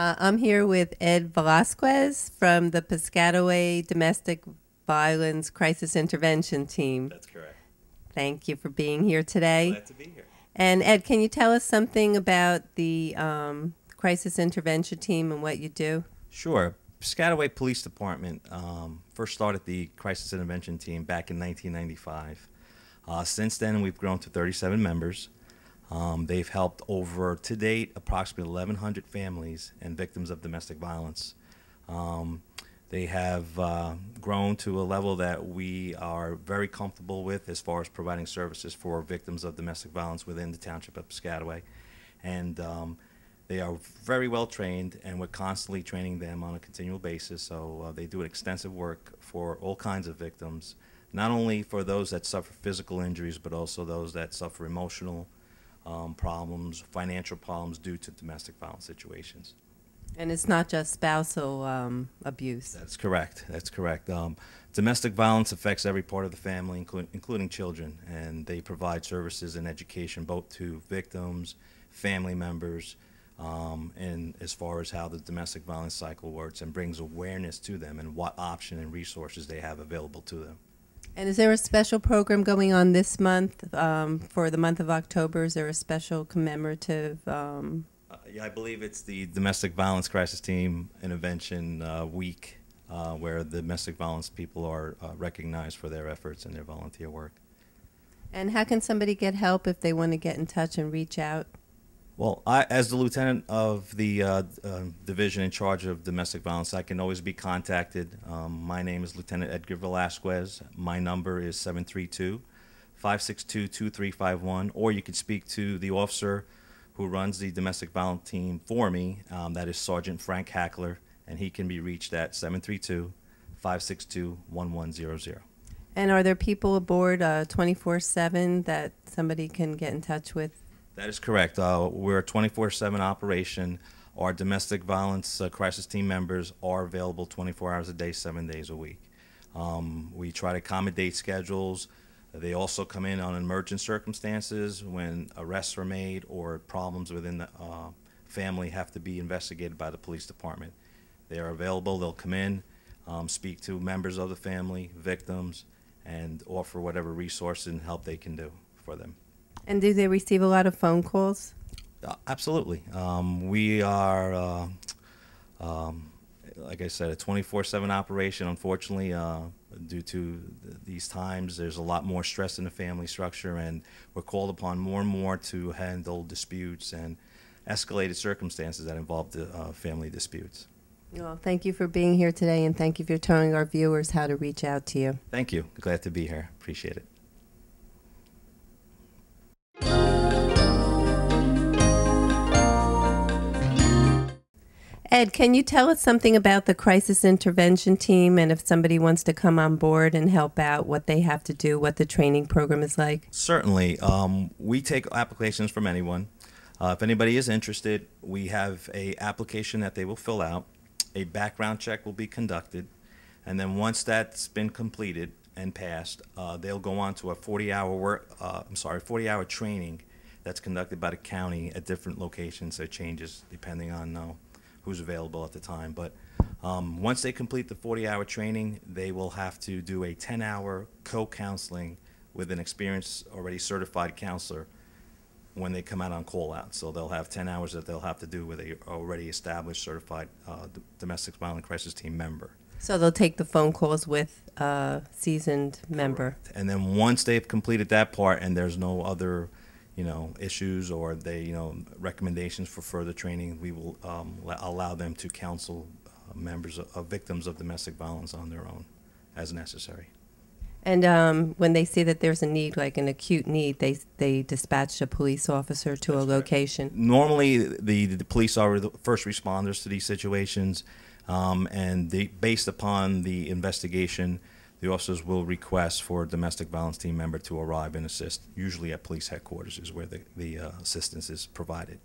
I'm here with Ed Velasquez from the Piscataway Domestic Violence Crisis Intervention Team. That's correct. Thank you for being here today. Glad to be here. And Ed, can you tell us something about the Crisis Intervention Team and what you do? Sure. Piscataway Police Department first started the Crisis Intervention Team back in 1995. Since then, we've grown to 37 members. They've helped over, to date, approximately 1,100 families and victims of domestic violence. They have grown to a level that we are very comfortable with as far as providing services for victims of domestic violence within the township of Piscataway. And they are very well trained, and we're constantly training them on a continual basis. So they do extensive work for all kinds of victims, not only for those that suffer physical injuries, but also those that suffer emotional problems, financial problems due to domestic violence situations. And it's not just spousal abuse. That's correct. That's correct. Domestic violence affects every part of the family, including children, and they provide services and education both to victims, family members, and as far as how the domestic violence cycle works, and brings awareness to them and what option and resources they have available to them. And is there a special program going on this month for the month of October? Is there a special commemorative? Yeah, I believe it's the Domestic Violence Crisis Team Intervention Week, where the domestic violence people are recognized for their efforts and their volunteer work. And how can somebody get help if they want to get in touch and reach out? Well, as the lieutenant of the division in charge of domestic violence, I can always be contacted. My name is Lieutenant Edgar Velasquez. My number is 732-562-2351, or you can speak to the officer who runs the domestic violence team for me. That is Sergeant Frank Hackler, and he can be reached at 732-562-1100. And are there people aboard 24/7 that somebody can get in touch with? That is correct. We're a 24/7 operation. Our domestic violence crisis team members are available 24 hours a day, 7 days a week. We try to accommodate schedules. They also come in on emergent circumstances when arrests are made or problems within the family have to be investigated by the police department. They are available. They'll come in, speak to members of the family, victims, and offer whatever resources and help they can do for them. And do they receive a lot of phone calls? Absolutely. We are, like I said, a 24/7 operation. Unfortunately, due to these times, there's a lot more stress in the family structure, and we're called upon more and more to handle disputes and escalated circumstances that involve family disputes. Well, thank you for being here today, and thank you for telling our viewers how to reach out to you. Thank you. Glad to be here. Appreciate it. Ed, can you tell us something about the crisis intervention team, and if somebody wants to come on board and help out, what they have to do, what the training program is like? Certainly. We take applications from anyone. If anybody is interested, we have an application that they will fill out. A background check will be conducted, and then once that's been completed and passed, they'll go on to a 40-hour training that's conducted by the county at different locations. So it changes depending on who's available at the time. But once they complete the 40-hour training, they will have to do a 10-hour co-counseling with an experienced, already certified counselor when they come out on call-out. So they'll have 10 hours that they'll have to do with a already established, certified domestic violence crisis team member. So they'll take the phone calls with a seasoned member. Correct. And then once they've completed that part and there's no other issues or recommendations for further training, we will allow them to counsel members of victims of domestic violence on their own as necessary. And when they see that there's a need, like an acute need, they dispatch a police officer to a location. Normally, the police are the first responders to these situations, and based upon the investigation, the officers will request for a domestic violence team member to arrive and assist. Usually at police headquarters is where the assistance is provided.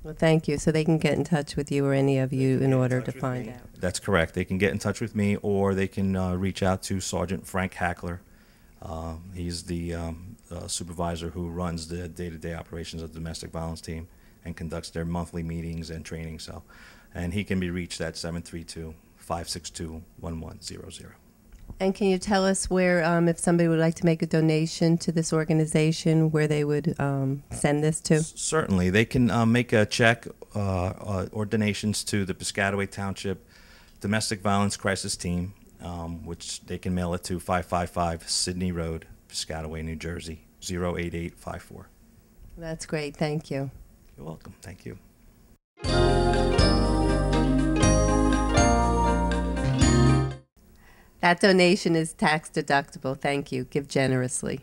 Well, thank you. So they can get in touch with you or any of you in order to find out. That's correct. They can get in touch with me, or they can reach out to Sergeant Frank Hackler. He's the supervisor who runs the day-to-day operations of the domestic violence team. and conducts their monthly meetings and training. So, and he can be reached at 732-562-1100. And can you tell us where, if somebody would like to make a donation to this organization, where they would send this to? Certainly. They can make a check or donations to the Piscataway Township Domestic Violence Crisis Team, which they can mail it to 555 Sydney Road, Piscataway, New Jersey, 08854. That's great. Thank you. You're welcome. Thank you. That donation is tax deductible. Thank you. Give generously.